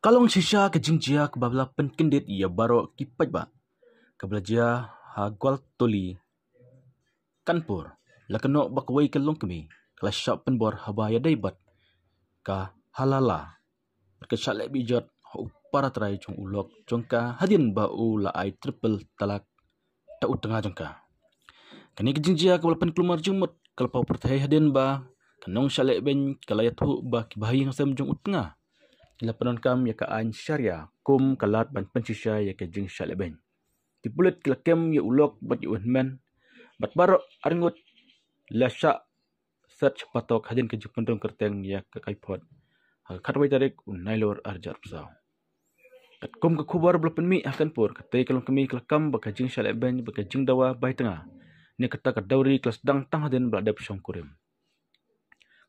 Kalong shisha ke jingjia ke babla penkendit ia baro kipat ba. Kabelajia ha gwal toli kanpur. Lakano bakwai kalong kami. Kala syap penbor haba ya daibat. Ka halala. Berkesyak lek bijot ha upara terai jong ulok jongka hadin ba u la ai triple talak ta utengah jongka. Kani ke jingjia ke babla penkelumar jumut kalpau pertai hadin ba kanong syalek ben kalayat hu ba kibahi ngasem jong utengah. Ila penon ya ka an syariah kum kalat ban pensisya ya ke jing syalek ben. Dipulit kila kem ya ulok bat yu men bat baro aringut la syak search patok hadin ke jing pendong kerteng ya ke kaipot. Katwai tarik unailor arjar pesau. Kat kum ke kubar belapen mi akan pur katai kalong kemi kelakam baka jing syalek ben baka jing dawa bai tengah. Ni kata kat dauri kelas dang tang hadin beladap syongkurim.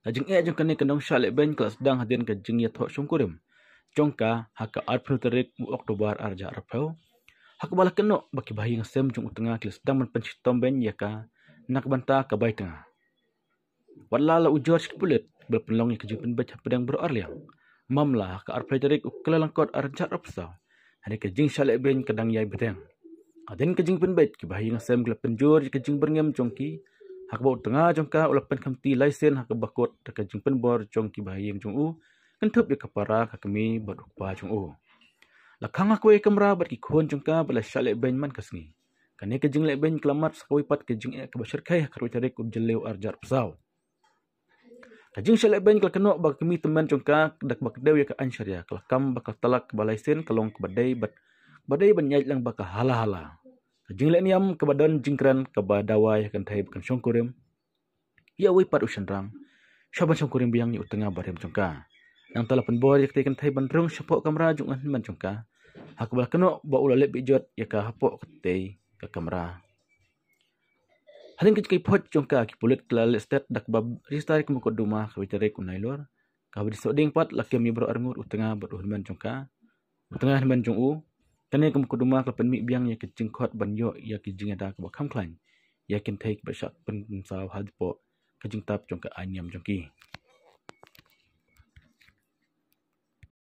Kajing jong kani kanong syalek ben kelas dang hadin ke jing ya thok syongkurim. Jongka haka art tarik mu Oktober arja arpau. Hak bala keno baki bahi ngasem jong utengah kelas dang man pensitom ben ya ka nak banta ka bai tengah. Wala la ujor sikulit berpenlong ya kejing penbet pedang berarliang. Mamla ka art tarik ukla langkot arja arpsau. Hari kejing syalek ben kadang yai bedeng. Adin kejing penbet ki bahi ngasem kela penjur kejing berngem jongki. Hak bau tengah jongka ulapan kamti laisen hak bakot kejing penbor jongki bahi jong u. Kentup ya kapara kami berukpa jong u. Lakang aku kamera berkikun jongka bala syalek ben man kasngi. Kani kejing lek ben kelamat sakawi pat kejing ke basyarkai karwi tarik urjeleu arjar pesau. Kejing syalek ben kelakeno bak kami teman jongka dak bakdew ya ke ansyariah kelakam bakal talak balaisen kalong kebadai badai banyai lang bakal hala-hala. Kejing lek niam kebadon jingkran kebadawa ya kan thai bukan syongkurim. Ya wi pat usyanrang. Syaban syongkurim biang ni utengah barem jongka. Nang tala penbor ya kan thai bandrung syapok kamera jongan man jongka. Hak bala keno ba ula lek bijot ya ka hapok ketai ke kamera. Halin kejkai pot jongka ki pulit kelal stat dak bab ristai ke mukot duma ka witere kunailor. Ka badi soding pat lakem ni bro arngur utengah beruhman jongka. Utengah man jong u. Kani ke mukot duma ka penmi biang ya kejing khot banyo ya kejing ada ke bakam klan. Ya kin thai ke basak pen saw hadpo kejing tap jongka anyam jongki.